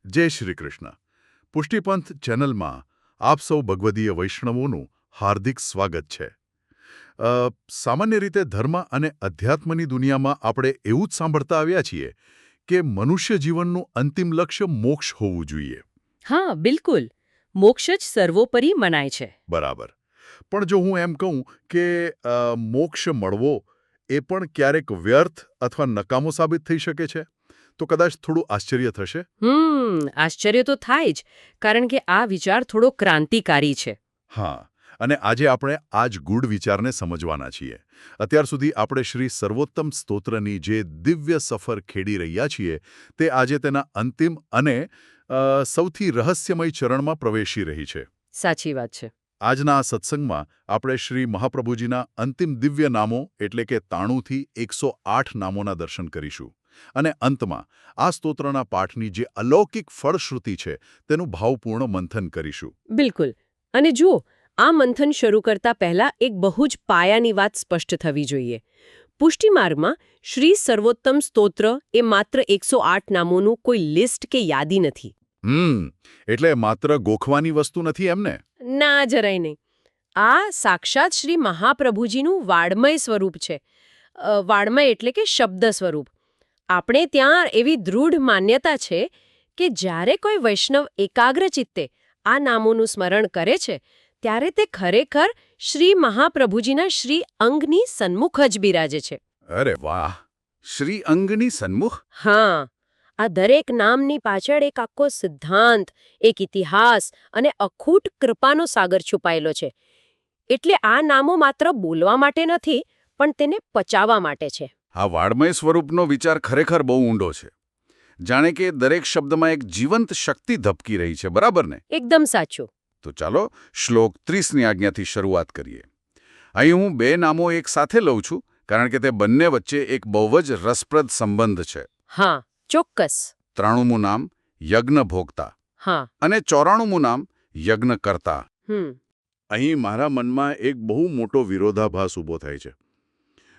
જય શ્રી કૃષ્ણ. પુષ્ટિપંથ ચેનલમાં આપ સૌ ભગવદીય વૈષ્ણવોનું હાર્દિક સ્વાગત છે. સામાન્ય રીતે ધર્મ અને અધ્યાત્મની દુનિયામાં આપણે એવું જ સાંભળતા આવ્યા છીએ કે મનુષ્ય જીવનનું અંતિમ લક્ષ્ય મોક્ષ હોવું જોઈએ. હા, બિલકુલ. મોક્ષ જ સર્વોપરી મનાય છે. બરાબર. પણ જો હું એમ કહું કે મોક્ષ મળવો એ પણ ક્યારેક વ્યર્થ અથવા નકામો સાબિત થઈ શકે છે, તો કદાચ થોડું આશ્ચર્ય થશે. આશ્ચર્ય તો થાય જ, કારણ કે આ વિચાર થોડો ક્રાંતિકારી છે. હા, અને આજે આપણે આ જ ગૂઢ વિચારને સમજવાના છીએ. અત્યાર સુધી આપણે શ્રી સર્વોત્તમ સ્તોત્રની જે દિવ્ય સફર ખેડી રહ્યા છીએ તે આજે તેના અંતિમ અને સૌથી રહસ્યમય ચરણમાં પ્રવેશી રહી છે. સાચી વાત છે. આજના આ સત્સંગમાં આપણે શ્રી મહાપ્રભુજીના અંતિમ દિવ્ય નામો એટલે કે 93 થી 108 નામોના દર્શન કરીશું. અને અંતમાં આ સ્તોત્રના પાઠની જે અલૌકિક ફળશ્રુતિ છે તેનું ભાવપૂર્ણ મંથન કરીશું. બિલકુલ. અને જુઓ, આ મંથન શરૂ કરતા પહેલા એક બહુ જ પાયાની વાત સ્પષ્ટ થવી જોઈએ. પુષ્ટિમાર્ગમાં શ્રી સર્વોત્તમ સ્તોત્ર એ માત્ર 108 નામોનું કોઈ લિસ્ટ કે યાદી નથી. એટલે માત્ર ગોખવાની વસ્તુ નથી એમને? ના, જરાય નહીં. આ સાક્ષાત શ્રી મહાપ્રભુજીનું વાડમય સ્વરૂપ છે. વાડમય એટલે કે શબ્દ સ્વરૂપ. આપણે ત્યાં એવી દૃઢ માન્યતા છે કે જ્યારે કોઈ વૈષ્ણવ એકાગ્ર ચિત્તે આ નામોનું સ્મરણ કરે છે ત્યારે તે ખરેખર શ્રી મહાપ્રભુજીના શ્રી અંગની સન્મુખ જ બિરાજે છે. અરે વાહ! શ્રી અંગની સન્મુખ? હા, આ દરેક નામની પાછળ એક આખો સિદ્ધાંત, એક ઇતિહાસ અને અખૂટ કૃપાનો સાગર છુપાયેલો છે. એટલે આ નામો માત્ર બોલવા માટે નથી, પણ તેને પચાવવા માટે છે. આ વાડમય સ્વરૂપનો વિચાર ખરેખર બહુ ઊંડો છે. જાણે કે દરેક શબ્દમાં એક જીવંત શક્તિ ધબકી રહી છે, બરાબર ને? એકદમ સાચું. તો ચાલો શ્લોક 30ની આજ્ઞાથી શરૂઆત કરીએ. અહીં હું બે નામો એક સાથે લઉં છું કારણ કે તે બંને વચ્ચે એક બહુ જ રસપ્રદ સંબંધ છે. હા, ચોક્કસ. 93મું નામ યજ્ઞભોક્તા. હા. અને 94મું નામ યજ્ઞકર્તા. અહીં મારા મનમાં એક બહુ મોટો વિરોધાભાસ ઊભો થાય છે.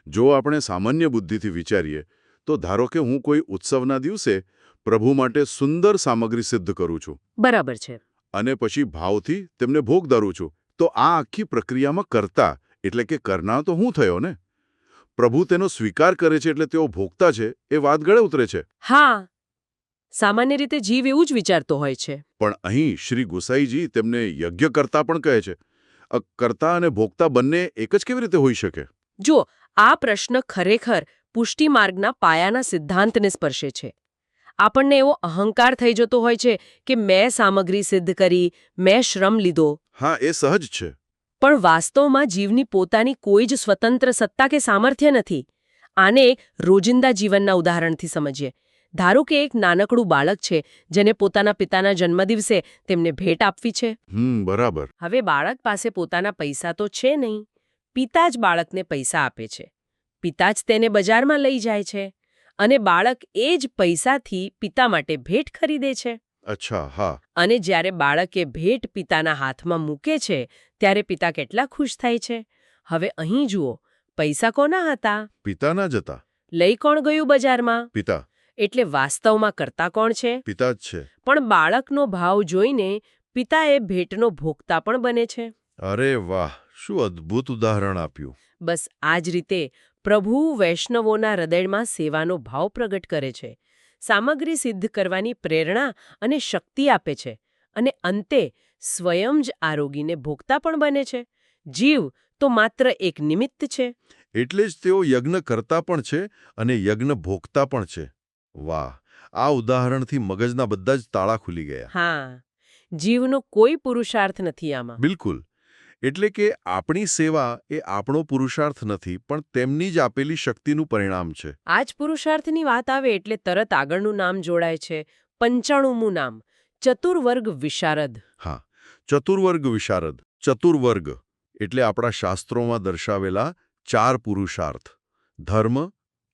જો આપણે સામાન્ય બુદ્ધિથી વિચારીએ તો ધારો કે હું કોઈ ઉત્સવના દિવસે પ્રભુ માટે સુંદર સામગ્રી સિદ્ધ કરું છું. બરાબર છે. અને પછી ભાવથી તેમને ભોગ ધરું છું, તો આ આખી પ્રક્રિયામાં કર્તા એટલે કે કરનાર તો હું થયો ને. પ્રભુ તેનો સ્વીકાર કરે છે એટલે તેઓ ભોગતા છે એ વાત ગળે ઉતરે છે. હા, સામાન્ય રીતે જીવ એવું જ વિચારતો હોય છે. પણ અહીં શ્રી ગુસાઈજી તેમને યજ્ઞકર્તા પણ કહે છે. કર્તા અને ભોગતા બંને એક જ કેવી રીતે હોઈ શકે? જો, આ પ્રશ્ન ખરેખર પુષ્ટિમાર્ગના પાયાના સિદ્ધાંતને સ્પર્શે છે. આપણને એવો અહંકાર થઈ જતો હોય છે કે મેં સામગ્રી સિદ્ધ કરી, મેં શ્રમ લીધો. હા, એ સહજ છે. પણ વાસ્તવમાં જીવની પોતાની કોઈ જ સ્વતંત્ર સત્તા કે સામર્થ્ય નથી. આને રોજિંદા જીવનના ઉદાહરણથી સમજીએ. ધારો કે એક નાનકડું બાળક છે જેને પોતાના પિતાના જન્મદિવસે તેમને ભેટ આપવી છે. બરાબર. હવે બાળક પાસે પોતાના પૈસા તો છે નહીં. પિતા જ બાળકને પૈસા આપે છે. પિતા જ તેને બજારમાં લઈ જાય છે અને બાળક એ જ પૈસાથી પિતા માટે ભેટ ખરીદે છે. અચ્છા, હા. અને જ્યારે બાળકે ભેટ પિતાના હાથમાં મૂકે છે ત્યારે પિતા કેટલા ખુશ થાય છે. હવે અહીં જુઓ, પૈસા કોના હતા? પિતાના જ હતા. લઈ કોણ ગયું બજારમાં? પિતા. એટલે વાસ્તવમાં કરતા કોણ છે? પિતા જ છે. પણ બાળકનો ભાવ જોઈને પિતા એ ભેટનો ભોગતા પણ બને છે. અરે વાહ, શું અદ્ભુત ઉદાહરણ આપ્યું. બસ આ જ રીતે પ્રભુ વૈષ્ણવોના હૃદયમાં સેવાનો ભાવ પ્રગટ કરે છે, સામગ્રી સિદ્ધ કરવાની પ્રેરણા અને શક્તિ આપે છે, અને અંતે સ્વયં જ આ રોગીને ભોગતા પણ બને છે. જીવ તો માત્ર એક નિમિત્ત છે. એટલે જ તેઓ યજ્ઞ કરતા પણ છે અને યજ્ઞ ભોગતા પણ છે. વાહ, આ ઉદાહરણથી મગજના બધા જ તાળા ખુલી ગયા. હા, જીવનો કોઈ પુરુષાર્થ નથી આમાં. બિલકુલ. એટલે કે આપણી સેવા એ આપણો પુરુષાર્થ નથી, પણ તેમની જ આપેલી શક્તિનું પરિણામ છે. આ જ પુરુષાર્થની વાત આવે એટલે તરત આગળનું નામ જોડાય છે. 95મું નામ ચતુર્વર્ગ વિશારદ. હા, ચતુર્વર્ગ વિશારદ. ચતુર્વર્ગ એટલે આપણા શાસ્ત્રોમાં દર્શાવેલા 4 પુરુષાર્થ: ધર્મ,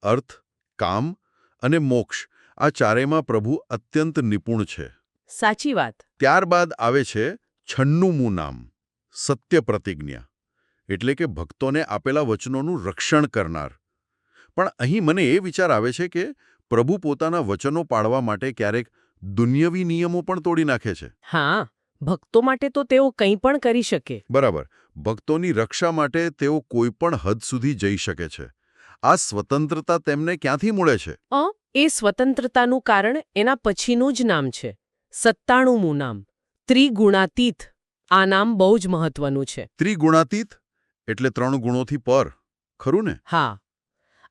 અર્થ, કામ અને મોક્ષ. આ ચારેયમાં પ્રભુ અત્યંત નિપુણ છે. સાચી વાત. ત્યારબાદ આવે છે 96મું નામ સત્ય પ્રતિજ્ઞા, એટલે કે ભક્તોને આપેલા વચનોનું રક્ષણ કરનાર. પણ અહીં મને એ વિચાર આવે છે કે પ્રભુ પોતાના વચનો પાળવા માટે ક્યારેક દુન્યવી નિયમો પણ તોડી નાખે છે. હા, ભક્તો માટે તો તેઓ કંઈ પણ કરી શકે. બરાબર. ભક્તોની રક્ષા માટે તેઓ કોઈ પણ હદ સુધી જઈ શકે છે. આ સ્વતંત્રતા તેમને ક્યાંથી મળે છે? એ સ્વતંત્રતાનું કારણ એના પછીનું જ નામ છે, 97મું નામ, ત્રિગુણાતીત. આ નામ બહુ જ મહત્વનું છે. ત્રિગુણાતીત એટલે 3 ગુણોથી પર, ખરું ને? હા,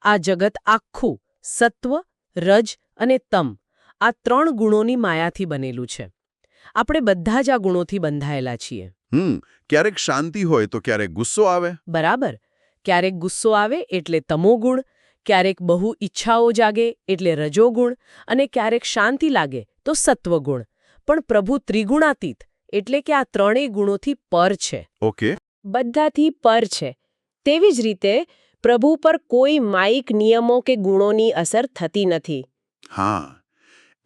આ જગત આખું સત્વ, રજ અને તમ આ 3 ગુણોની માયાથી બનેલું છે. આપણે બધા જ આ ગુણોથી બંધાયેલા છીએ. ક્યારેક શાંતિ હોય તો ક્યારેક ગુસ્સો આવે. બરાબર. ક્યારેક ગુસ્સો આવે એટલે તમોગુણ, ક્યારેક બહુ ઈચ્છાઓ જાગે એટલે રજોગુણ અને ક્યારેક શાંતિ લાગે તો સત્વગુણ. પણ પ્રભુ ત્રિગુણાતીત એટલે કે આ 3 ગુણોથી પર છે. ઓકે. બધાથી પર છે. તેવી જ રીતે પ્રભુ પર કોઈ માયિક નિયમો કે ગુણોની અસર થતી નથી. હા,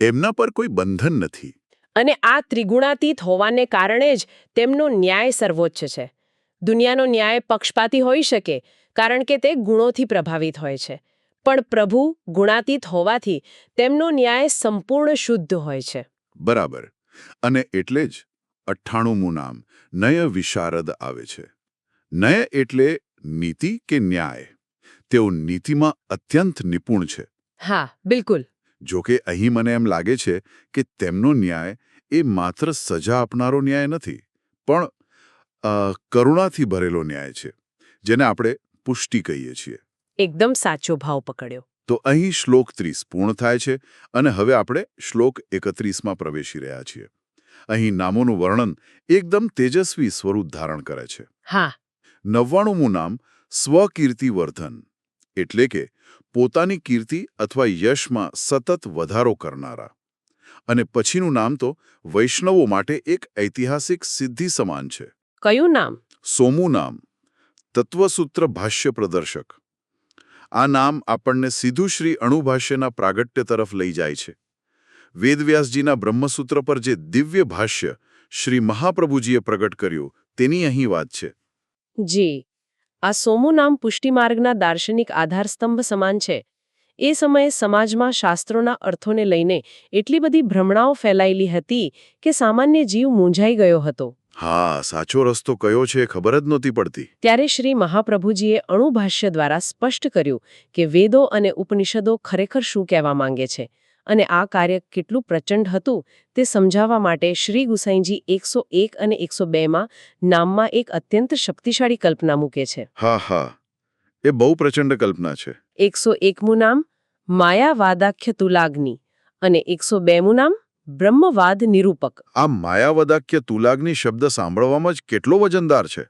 એમના પર કોઈ બંધન નથી. અને આ ત્રિગુણાતીત હોવાને કારણે જ તેમનો ન્યાય સર્વોચ્ચ છે. દુનિયાનો ન્યાય પક્ષપાતી હોઈ શકે કારણ કે તે ગુણોથી પ્રભાવિત હોય છે. પણ પ્રભુ ગુણાતીત હોવાથી તેમનો ન્યાય સંપૂર્ણ શુદ્ધ હોય છે. બરાબર. અને એટલે જ 98મું નામ નય વિશારદ આવે છે. નય એટલે નીતિ કે ન્યાય. તેઓ નીતિમાં અત્યંત નિપુણ છે. હા, બિલકુલ. જોકે અહીં મને એમ લાગે છે કે તેમનો ન્યાય એ માત્ર સજા આપનારો ન્યાય નથી, પણ કરુણાથી ભરેલો ન્યાય છે, જેને આપણે પુષ્ટિ કહીએ છીએ. એકદમ સાચો ભાવ પકડ્યો. તો અહીં શ્લોક 30 પૂર્ણ થાય છે અને હવે આપણે શ્લોક 31માં પ્રવેશી રહ્યા છીએ. અહીં નામોનું વર્ણન એકદમ તેજસ્વી સ્વરૂપ ધારણ કરે છે. હા. 99મું નામ સ્વકીર્તિવર્ધન એટલે કે પોતાની કીર્તિ અથવા યશમાં સતત વધારો કરનારા. અને પછીનું નામ તો વૈષ્ણવો માટે એક ઐતિહાસિક સિદ્ધિ સમાન છે. કયું નામ? 100મું નામ તત્વસૂત્ર ભાષ્ય પ્રદર્શક. આ નામ આપણને સીધું શ્રી અણુભાષ્યના પ્રાગટ્ય તરફ લઈ જાય છે. વેદવ્યાસજીના બ્રહ્મસૂત્ર પર જે દિવ્ય ભાષ્ય શ્રી મહાપ્રભુજીએ પ્રગટ કર્યું તેની અહીં વાત છે. જી, આ 100મું નામ પુષ્ટિમાર્ગના દાર્શનિક આધારસ્તંભ સમાન છે. એ સમયે સમાજમાં શાસ્ત્રોના અર્થોને લઈને એટલી બધી ભ્રમણાઓ ફેલાયેલી હતી કે સામાન્ય જીવ મૂંઝાઈ ગયો હતો. હા, સાચો રસ્તો કયો છે ખબર જ નહોતી પડતી. ત્યારે શ્રી મહાપ્રભુજીએ અણુભાષ્ય દ્વારા સ્પષ્ટ કર્યું કે વેદો અને ઉપનિષદો ખરેખર શું કહેવા માંગે છે અને આ કાર્ય કેટલું પ્રચંડ હતું તે સમજાવવા માટે શ્રી ગુસાઈજી 101 અને 102માં નામમાં એક અત્યંત શક્તિશાળી કલ્પના મૂકે છે. હા, એ બહુ પ્રચંડ કલ્પના છે. 101મું નામ માયાવાદાખ્ય તુલાગ્નિ અને 102મું નામ બ્રહ્મવાદ નિરૂપક. આ માયાવદાખ્ય તુલાગ્નિ શબ્દ સાંભળવામાં જ કેટલો વજનદાર છે.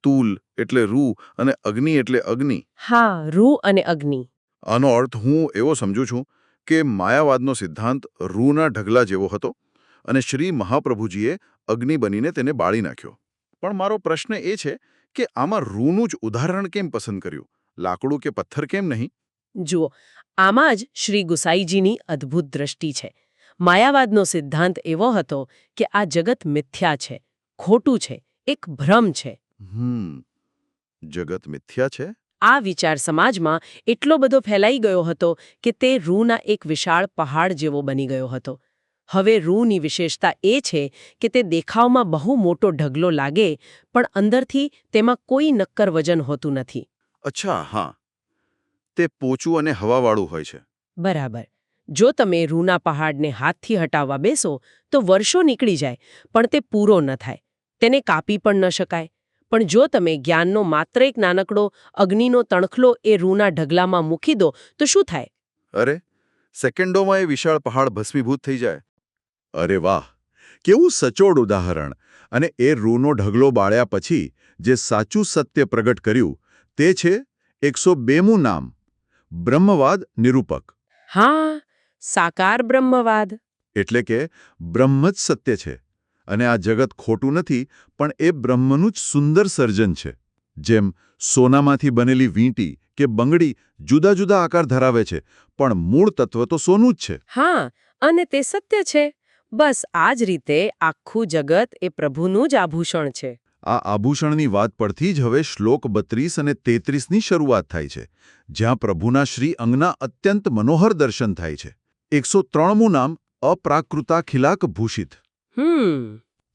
તુલ એટલે રૂ અને અગ્નિ એટલે અગ્નિ. હા, રૂ અને અગ્નિ. આનો અર્થ હું એવો સમજુ છું કે માયાવાદનો સિદ્ધાંત રૂના ઢગલા જેવો હતો અને શ્રી મહાપ્રભુજીએ અગ્નિ બનીને તેને બાળી નાખ્યો. પણ મારો પ્રશ્ન એ છે કે આમાં રૂનું જ ઉદાહરણ કેમ પસંદ કર્યું? લાકડું કે પથ્થર કેમ નહીં? જુઓ, આમાં જ શ્રી ગુસાઈજીની અદ્ભુત દ્રષ્ટિ છે. માયાવાદનો સિદ્ધાંત એવો હતો કે આ જગત મિથ્યા છે, ખોટું છે, એક ભ્રમ છે. જગત મિથ્યા છે? આ વિચાર સમાજમાં એટલો બધો ફેલાઈ ગયો હતો કે તે રૂના એક વિશાળ પહાડ જેવો બની ગયો હતો. હવે રૂની વિશેષતા એ છે કે તે દેખાવમાં બહુ મોટો ઢગલો લાગે પણ અંદરથી તેમાં કોઈ નક્કર વજન હોતું નથી. અચ્છા, હા. તે પોચું અને હવાવાળું હોય છે. બરાબર. જો તમે રૂના પહાડને હાથથી હટાવવા બેસો તો વર્ષો નીકળી જાય પણ તે પૂરો ન થાય. તેને કાપી પણ ન શકાય. પણ જો તમે જ્ઞાનનો માત્ર એક નાનકડો અગ્નિનો તણખલો એ રૂના ઢગલામાં મૂકી દો તો શું થાય? અરે, સેકન્ડોમાં એ વિશાળ પહાડ ભસ્મીભૂત થઈ જાય. અરે વાહ, કેવું સચોટ ઉદાહરણ. અને એ રૂનો ઢગલો બાળ્યા પછી જે સાચું સત્ય પ્રગટ કર્યું તે છે 102મું નામ બ્રહ્મવાદ નિરૂપક. હા, સાકાર બ્રહ્મવાદ. એટલે કે બ્રહ્મ જ સત્ય છે અને આ જગત ખોટું નથી પણ એ બ્રહ્મનું જ સુંદર સર્જન છે. જેમ સોનામાંથી બનેલી વીંટી કે બંગડી જુદા જુદા આકાર ધરાવે છે પણ મૂળ તત્વ તો સોનું જ છે. હા, અને તે સત્ય છે. બસ આ જ રીતે આખું જગત એ પ્રભુનું જ આભૂષણ છે. આ આભૂષણની વાત પરથી જ હવે શ્લોક 32 અને 33ની શરૂઆત થાય છે, જ્યાં પ્રભુના શ્રી અંગના અત્યંત મનોહર દર્શન થાય છે. 103મું નામ અપ્રાકૃતાખિલાક ભૂષિત,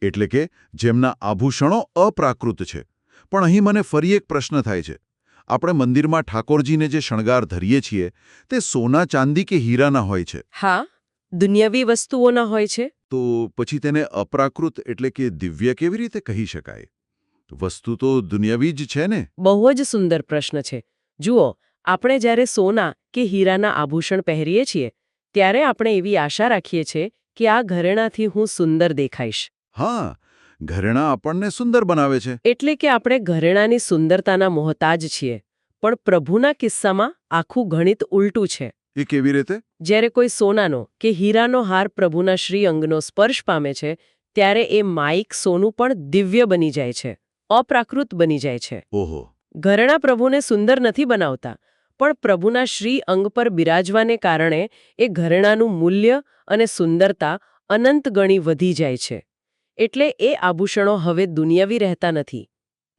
એટલે કે જેમના આભૂષણો અપ્રાકૃત છે. પણ અહીં મને ફરી એક પ્રશ્ન થાય છે. આપણે મંદિરમાં ઠાકોરજીને જે શણગાર ધરીએ છીએ તે સોના ચાંદી કે હીરાના હોય છે, હા, દુનિયાવી વસ્તુઓના હોય છે. તો પછી તેને અપ્રાકૃત એટલે કે દિવ્ય કેવી રીતે કહી શકાય? વસ્તુ તો દુનિયાવી જ છે ને? બહુ જ સુંદર પ્રશ્ન છે. જુઓ, આપણે જ્યારે સોના કે હીરાના આભૂષણ પહેરીએ છીએ ત્યારે આપણે એવી આશા રાખીએ છીએ કે આ ઘરેણાથી હું સુંદર દેખાઈશ. હા, ઘરેણાં આપણને સુંદર બનાવે છે. એટલે કે આપણે ઘરેણાની સુંદરતાના મોહતાજ છીએ. પણ પ્રભુના કિસ્સામાં આખું ગણિત ઉલટું છે. એ કેવી રીતે? જ્યારે કોઈ સોનાનો કે હીરાનો હાર પ્રભુના શ્રી અંગનો સ્પર્શ પામે છે ત્યારે એ માઇક સોનું પણ દિવ્ય બની જાય છે, અપ્રાકૃત બની જાય છે. ઓહો! ઘરેણાં પ્રભુને સુંદર નથી બનાવતા, પણ પ્રભુના શ્રી અંગ પર બિરાજવાને કારણે એ ઘરેણાનું મૂલ્ય અને સુંદરતા અનંત ગણી વધી જાય છે. એટલે એ આભૂષણો હવે દુનિયાવી રહેતા નથી,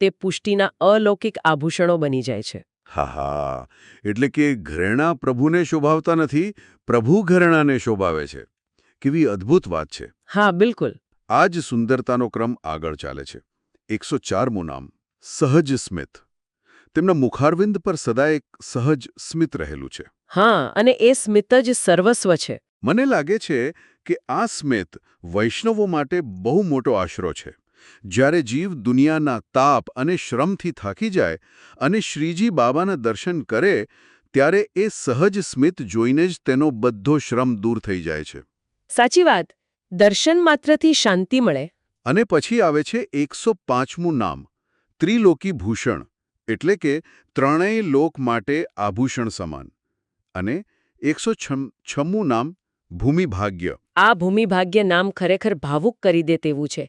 તે પુષ્ટિના અલૌકિક આભૂષણો બની જાય છે. હા, એટલે કે ઘરેણાં પ્રભુને શોભાવતા નથી, પ્રભુ ઘરેણાંને શોભાવે છે. કેવી અદ્ભુત વાત છે. હા, બિલકુલ. આ જ સુંદરતાનો ક્રમ આગળ ચાલે છે. 104મું નામ, સહજ સ્મિત. તેમના મુખારવિંદ પર સદા એક સહજ સ્મિત રહેલું છે. હા, અને એ સ્મિત જ સર્વસ્વ છે. મને લાગે છે કે આ સ્મિત વૈષ્ણવો માટે બહુ મોટો આશરો છે. જ્યારે જીવ દુનિયાના તાપ અને શ્રમથી થાકી જાય અને શ્રીજી બાબાના દર્શન કરે ત્યારે એ સહજ સ્મિત જોઈને જ તેનો બધો શ્રમ દૂર થઈ જાય છે. સાચી વાત. દર્શન માત્રથી શાંતિ મળે. અને પછી આવે છે 105મું નામ, ત્રિલોકી ભૂષણ, એટલે કે ત્રણેય લોક માટે આભૂષણ સમાન. અને 106મું નામ, ભૂમિભાગ્ય. આ ભૂમિભાગ્ય નામ ખરેખર ભાવુક કરી દે તેવું છે.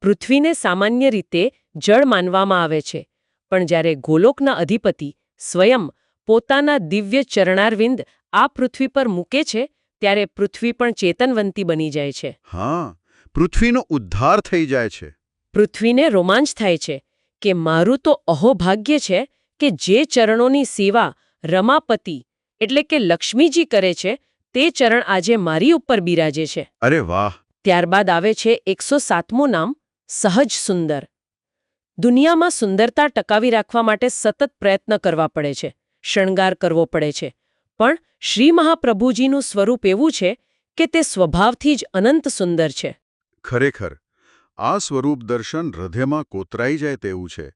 પૃથ્વીને સામાન્ય રીતે જળ માનવામાં આવે છે, પણ જ્યારે ગોલોકના અધિપતિ સ્વયં પોતાના દિવ્ય ચરણારવિંદ આ પૃથ્વી પર મૂકે છે ત્યારે પૃથ્વી પણ ચેતનવંતી બની જાય છે. હા, પૃથ્વીનો ઉદ્ધાર થઈ જાય છે. પૃથ્વીને રોમાંચ થાય છે કે મારું તો અહોભાગ્ય છે કે જે ચરણોની સેવા રમાપતિ એટલે કે લક્ષ્મીજી કરે છે તે ચરણ આજે મારી ઉપર બિરાજે છે. અરે વાહ! ત્યારબાદ આવે છે 107મું નામ, સહજ સુંદર. દુનિયામાં સુંદરતા ટકાવી રાખવા માટે સતત પ્રયત્ન કરવા પડે છે, શણગાર કરવો પડે છે. પણ શ્રી મહાપ્રભુજીનું સ્વરૂપ એવું છે કે તે સ્વભાવથી જ અનંત સુંદર છે. ખરેખર, આ સ્વરૂપ દર્શન હૃદયમાં કોતરાઈ જાય તેવું છે.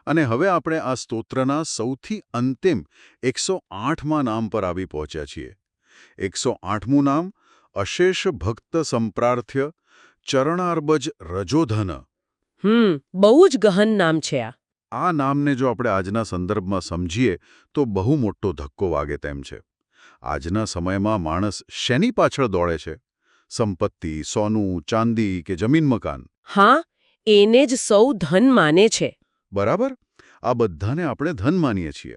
અને હવે આપણે આ સ્તોત્રના સૌથી અંતિમ 108મા નામ પર આવી પહોંચ્યા છીએ. 108મું નામ, અશેષ ભક્ત સંપ્રાર્થ્ય ચરણાર્બજ રજોધન. બહુ જ ગહન નામ છે આ. આ નામને જો આપણે આજના સંદર્ભમાં સમજીએ તો બહુ મોટો ધક્કો વાગે તેમ છે. આજના સમયમાં માણસ શેની પાછળ દોડે છે? સંપત્તિ, સોનું, ચાંદી કે જમીન મકાન? હા, એને જ સૌ ધન માને છે. બરાબર, આ બધાને આપણે ધન માનીએ છીએ.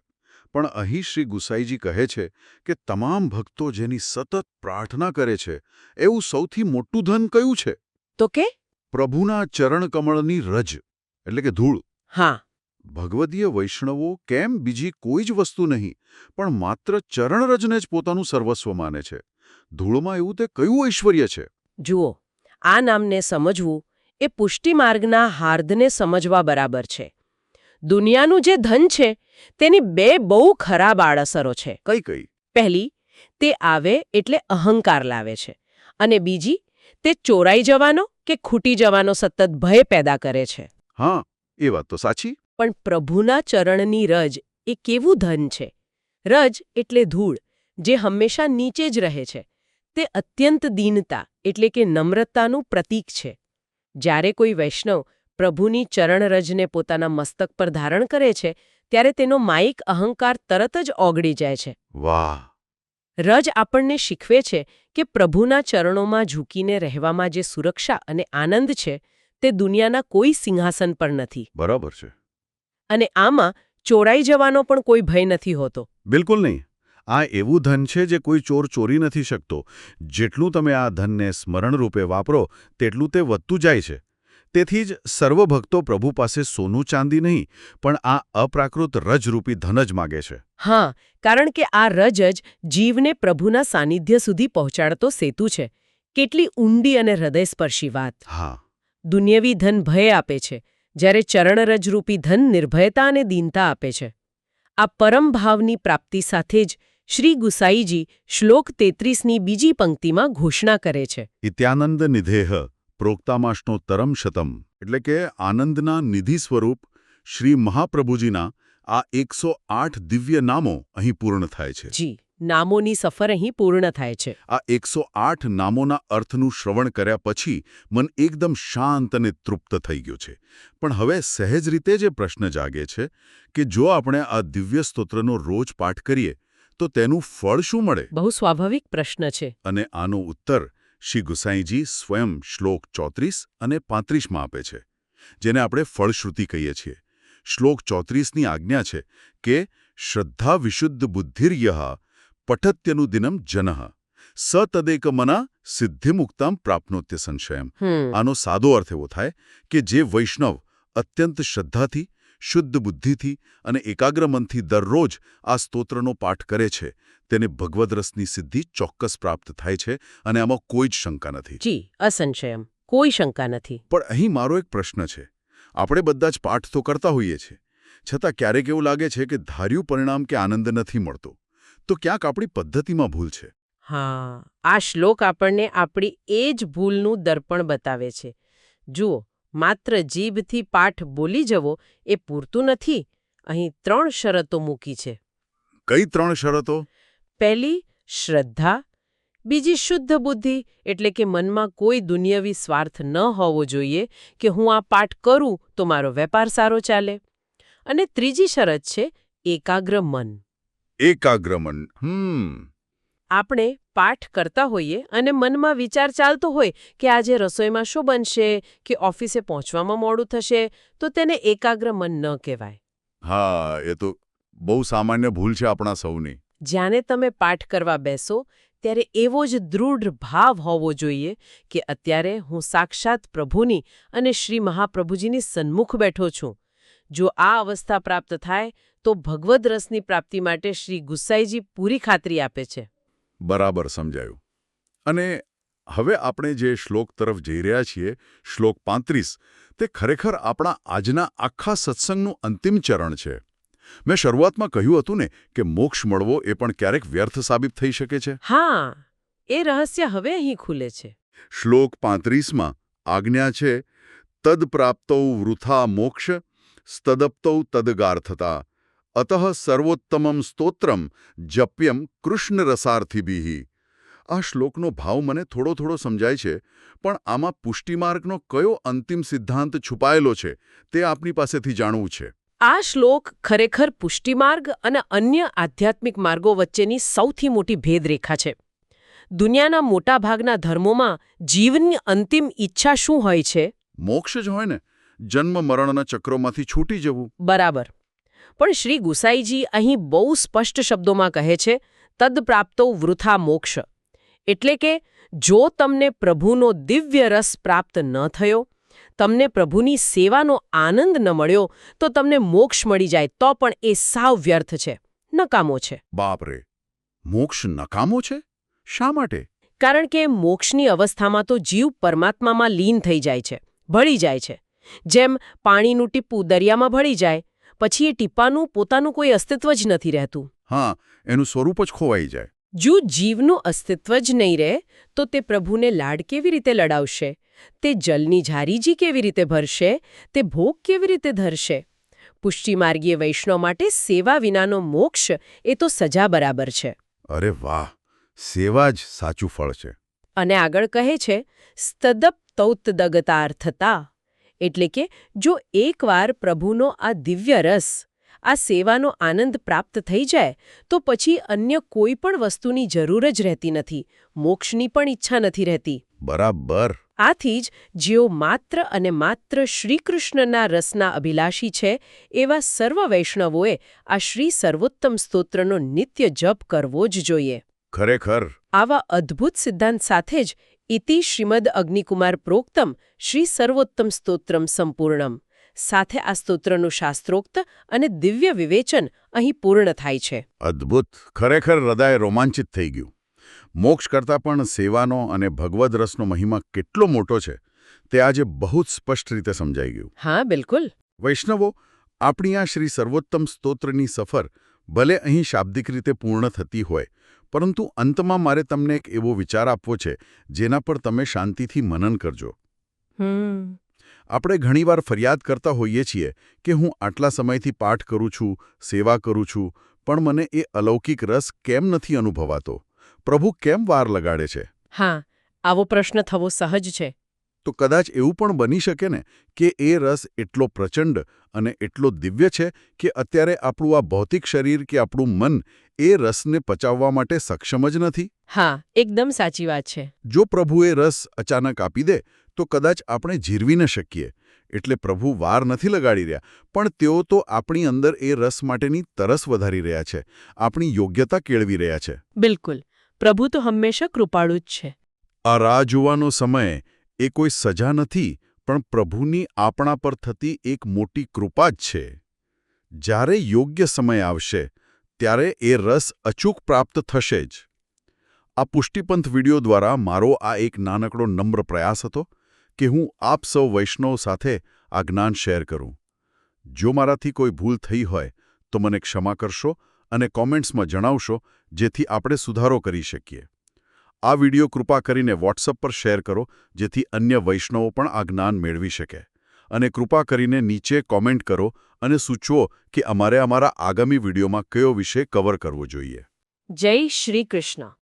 પણ અહીં શ્રી ગુસાઈજી કહે છે કે તમામ ભક્તો જેની સતત પ્રાર્થના કરે છે એવું સૌથી મોટું ધન કયું છે? તો કે પ્રભુના ચરણકમળની રજ, એટલે કે ધૂળ. હા, ભગવદીય વૈષ્ણવો કેમ બીજી કોઈ જ વસ્તુ નહીં પણ માત્ર ચરણરજને જ પોતાનું સર્વસ્વ માને છે? ધૂળમાં એવું તે કયું ઐશ્વર્ય છે? જુઓ, આ નામને સમજવું એ પુષ્ટિમાર્ગના હાર્દને સમજવા બરાબર છે. દુનિયાનું જે ધન છે તેની બે બહુ ખરાબ આડઅસરો છે. કઈ કઈ? પહેલી, તે આવે એટલે અહંકાર લાવે છે. અને બીજી, તે ચોરાઈ જવાનો કે ખૂટી જવાનો સતત ભય પેદા કરે છે. હા, એ વાત તો સાચી. પણ પ્રભુના ચરણની રજ એ કેવું ધન છે? રજ એટલે ધૂળ, જે હંમેશા નીચે જ રહે છે. તે અત્યંત દીનતા એટલે કે નમ્રતાનું પ્રતીક છે. જ્યારે કોઈ વૈષ્ણવ પ્રભુની ચરણરજને પોતાના મસ્તક પર ધારણ કરે છે ત્યારે તેનો માયિક અહંકાર તરત જ ઓગળી જાય છે. વાહ! રજ આપણને શીખવે છે કે પ્રભુના ચરણોમાં ઝૂકીને રહેવામાં જે સુરક્ષા અને આનંદ છે તે દુનિયાના કોઈ સિંહાસન પર નથી. બરાબર છે. અને આમાં ચોરાઈ જવાનો પણ કોઈ ભય નથી હોતો. બિલકુલ નહીં. આ એવું ધન છે જે કોઈ ચોર ચોરી નથી શકતો. જેટલું તમે આ ધનને સ્મરણરૂપે વાપરો તેટલું તે વધતું જાય છે. તેથી જ સર્વ ભક્તો પ્રભુ પાસે સોનું ચાંદી નહીં પણ આ અપ્રાકૃત રજરૂપી ધન જ માગે છે. હા, કારણ કે આ રજ જ જીવને પ્રભુના સાનિધ્ય સુધી પહોંચાડતો સેતુ છે. કેટલી ઊંડી અને હૃદયસ્પર્શી વાત. હા, દુન્યવી ધન ભય આપે છે, જ્યારે ચરણરજરૂપી ધન નિર્ભયતા અને દીનતા આપે છે. આ પરમ ભાવની પ્રાપ્તિ સાથે જ શ્રી ગુસાઈજી શ્લોક 33ની બીજી પંક્તિમાં ઘોષણા કરે છે. ઇત્યાનંદ નિધેહ પ્રોક્તામાષ્ણોત્તરમ શતમ એટલે કે આનંદના નિધિ સ્વરૂપ શ્રી મહાપ્રભુજીના આ 108 દિવ્ય નામો અહીં પૂર્ણ થાય છે. જી, નામોની સફર અહીં પૂર્ણ થાય છે. આ 108 નામોના અર્થનું શ્રવણ કર્યા પછી મન એકદમ શાંત અને તૃપ્ત થઈ ગયું છે. પણ હવે સહેજ રીતે જે પ્રશ્ન જાગે છે કે જો આપણે આ દિવ્ય સ્તોત્રનો રોજ પાઠ કરીએ તો તેનું ફળ શું મળે? બહુ સ્વાભાવિક પ્રશ્ન છે. અને આનો ઉત્તર શ્રી ગુસાઈજી સ્વયં શ્લોક 34 અને 35માં આપે છે, જેને આપણે ફળશ્રુતિ કહીએ છીએ. શ્લોક 34ની આજ્ઞા છે કે શ્રદ્ધા વિશુદ્ધ બુદ્ધિર્યઃ પઠત્યનુદિનમ જનઃ સ તદેકમના સિદ્ધિમુક્તામ પ્રાપ્નોત્ય સંશયમ. આનો સાદો અર્થ એવો થાય કે જે વૈષ્ણવ અત્યંત શ્રદ્ધાથી, શુદ્ધ બુદ્ધિથી અને એકાગ્ર મનથી દરરોજ આ સ્તોત્રનો પાઠ કરે છે તેને ભગવદ રસની સિદ્ધિ ચોક્કસ પ્રાપ્ત થાય છે અને આમાં કોઈ જ શંકા નથી. જી, અસંશયમ, કોઈ શંકા નથી. પણ અહીં મારો એક પ્રશ્ન છે. આપણે બધા જ પાઠ તો કરતા હોઈએ છીએ, છતાં ક્યારેક એવું લાગે છે કે ધાર્યું પરિણામ કે આનંદ નથી મળતો. તો ક્યાંક આપણી પદ્ધતિમાં ભૂલ છે. હા, આ શ્લોક આપણને આપણી એ જ ભૂલનું દર્પણ બતાવે છે. જુઓ, માત્ર જીભથી પાઠ બોલી જવો એ પૂરતું નથી. અહીં 3 શરતો મૂકી છે. કઈ 3 શરતો? પહેલી, શ્રદ્ધા. બીજી, શુદ્ધ બુદ્ધિ, એટલે કે મનમાં કોઈ દુન્યવી સ્વાર્થ ન હોવો જોઈએ કે હું આ પાઠ કરું તો મારો વેપાર સારો ચાલે. અને ત્રીજી શરત છે એકાગ્ર મન. એકાગ્ર મન. આપણે પાઠ કરતા હોઈએ અને મનમાં વિચાર ચાલતો હોય કે આજે રસોઈમાં શું બનશે કે ઓફિસે પહોંચવામાં મોડું થશે, તો તેને એકાગ્ર મન ન કહેવાય. હા, એ તો બહુ સામાન્ય ભૂલ છે આપણા સૌની. જ્યારે તમે પાઠ કરવા બેસો ત્યારે એવો જ દૃઢ ભાવ હોવો જોઈએ કે અત્યારે હું સાક્ષાત પ્રભુની અને શ્રી મહાપ્રભુજીની સન્મુખ બેઠો છું. જો આ અવસ્થા પ્રાપ્ત થાય તો ભગવદ રસની પ્રાપ્તિ માટે શ્રી ગુસાઈજી પૂરી ખાતરી આપે છે. બરાબર સમજાયું. અને હવે આપણે જે શ્લોક તરફ જઈ રહ્યા છીએ, શ્લોક 35, તે ખરેખર આપણા આજના આખા સત્સંગનું અંતિમ ચરણ છે. મેં શરૂઆતમાં કહ્યું હતું ને કે મોક્ષ મળવો એ પણ ક્યારેક વ્યર્થ સાબિત થઈ શકે છે. હા, એ રહસ્ય હવે અહીં ખુલે છે. શ્લોક 35માં આજ્ઞા છે તદ પ્રાપ્તૌ વૃથા મોક્ષ સ્તદપ્તૌ તદગાર્થતા અતઃ સર્વોત્તમમ સ્તોત્રમ જપ્યમ કૃષ્ણ રસાર્થિભિઃ. આ શ્લોકનો ભાવ મને થોડો સમજાય છે, પણ આમાં પુષ્ટિમાર્ગનો કયો અંતિમ સિદ્ધાંત છુપાયેલો છે તે આપની પાસેથી જાણવું છે. આ શ્લોક ખરેખર પુષ્ટિમાર્ગ અને અન્ય આધ્યાત્મિક માર્ગો વચ્ચેની સૌથી મોટી ભેદરેખા છે. દુનિયાના મોટાભાગના ધર્મોમાં જીવનની અંતિમ ઈચ્છા શું હોય છે? મોક્ષ જ હોય ને, જન્મ મરણના ચક્રોમાંથી છૂટી જવું. બરાબર. પણ શ્રી ગુસાઈજી અહીં બહુ સ્પષ્ટ શબ્દોમાં કહે છે તદ પ્રાપ્તો વૃથા મોક્ષ. એટલે કે જો તમને પ્રભુનો દિવ્ય રસ પ્રાપ્ત ન થયો, તમને પ્રભુની સેવાનો આનંદ ન મળ્યો, તો તમને મોક્ષ મળી જાય તો પણ એ સાવ વ્યર્થ છે, નકામો છે. બાપરે, મોક્ષ નકામો છે? શા માટે? કારણ કે મોક્ષની અવસ્થામાં તો જીવ પરમાત્મામાં લીન થઈ જાય છે, ભળી જાય છે. જેમ પાણીનું ટીપું દરિયામાં ભળી જાય પછી એ ટીપાનું પોતાનું કોઈ અસ્તિત્વ જ નથી રહેતું. હા, એનું સ્વરૂપ જ ખોવાઈ જાય. જો જીવનું અસ્તિત્વ જ નહીં રહે તો તે પ્રભુને લાડ કેવી રીતે લડાવશે? તે જલની ઝારીજી કેવી રીતે ભરશે? તે ભોગ કેવી રીતે ધરશે? પુષ્ટિમાર્ગીય વૈષ્ણવ માટે સેવા વિનાનો મોક્ષ એ તો સજા બરાબર છે. અરે વાહ, સેવા જ સાચું ફળ છે. અને આગળ કહે છે સ્તદપ્તૌતદગતાર્થતા, એટલે કે જો એકવાર પ્રભુનો આ દિવ્ય રસ, આ સેવાનો આનંદ પ્રાપ્ત થઈ જાય તો પછી અન્ય કોઈ પણ વસ્તુની જરૂર જ રહેતી નથી, મોક્ષની પણ ઈચ્છા નથી રહેતી. બરાબર. આથી જ જેઓ માત્ર અને માત્ર શ્રીકૃષ્ણના રસના અભિલાષી છે એવા સર્વ વૈષ્ણવોએ આ શ્રી સર્વોત્તમ સ્તોત્રનો નિત્ય જપ કરવો જ જોઈએ. ખરેખર. આવા અદ્ભુત સિદ્ધાંત સાથે જ ઇતિ શ્રીમદ અગ્નિકુમાર પ્રોક્તમ શ્રી સર્વોત્તમ સ્તોત્રમ સંપૂર્ણમ સાથે આ સ્તોત્રનું શાસ્ત્રોક્ત અને દિવ્ય વિવેચન અહીં પૂર્ણ થાય છે. અદ્ભુત. ખરેખર હૃદય રોમાંચિત થઈ ગયું. મોક્ષ કરતાં પણ સેવાનો અને ભગવદ રસનો મહિમા કેટલો મોટો છે તે આજે બહુ જ સ્પષ્ટ રીતે સમજાઈ ગયું. હા બિલકુલ. વૈષ્ણવો, આપણી આ શ્રી સર્વોત્તમ સ્તોત્રની સફર ભલે અહીં શાબ્દિક રીતે પૂર્ણ થતી હોય, પરંતુ અંતમાં મારે તમને એક એવો વિચાર આપવો છે જેના પર તમે શાંતિથી મનન કરજો. આપણે ઘણીવાર ફરિયાદ કરતા હોઈએ છીએ કે હું આટલા સમયથી પાઠ કરું છું, સેવા કરું છું, પણ મને એ અલૌકિક રસ કેમ નથી અનુભવાતો? પ્રભુ કેમ વાર લગાડે છે? હા, આવો પ્રશ્ન થવો સહજ છે. તો કદાચ એવું પણ બની શકે ને કે એ રસ એટલો પ્રચંડ અને એટલો દિવ્ય છે કે અત્યારે આપણું આ ભૌતિક શરીર કે આપણું મન એ રસને પચાવવા માટે સક્ષમ જ નથી. હા, એકદમ સાચી વાત છે. જો પ્રભુ એ રસ અચાનક આપી દે તો કદાચ આપણે જીરવી ન શકીએ. એટલે પ્રભુ વાર નથી લગાડી રહ્યા, પણ તેઓ તો આપણી અંદર એ રસ માટેની તરસ વધારી રહ્યા છે, આપણી યોગ્યતા કેળવી રહ્યા છે. બિલકુલ. પ્રભુ તો હંમેશા કૃપાળુ જ છે. આ રાહ જોવાનો સમય એ કોઈ સજા નથી, પણ પ્રભુની આપણા પર થતી એક મોટી કૃપા જ છે. જ્યારે યોગ્ય સમય આવશે ત્યારે એ રસ અચૂક પ્રાપ્ત થશે જ. આ પુષ્ટિપંથ વિડિયો દ્વારા મારો આ એક નાનકડો નમ્ર પ્રયાસ હતો કે હું આપ સૌ વૈષ્ણવ સાથે આ જ્ઞાન શેર કરું. જો મારાથી કોઈ ભૂલ થઈ હોય તો મને ક્ષમા કરશો અને કોમેન્ટ્સમાં જણાવશો, જેથી આપણે સુધારો કરી શકીએ. આ વિડિયો કૃપા કરીને વોટ્સઅપ પર શેર કરો, જેથી અન્ય વૈષ્ણવો પણ આ જ્ઞાન મેળવી શકે. અને કૃપા કરીને નીચે કોમેન્ટ કરો અને સૂચવો કે અમારે અમારા આગામી વિડિયોમાં કયો વિષય કવર કરવો જોઈએ. જય શ્રી કૃષ્ણ.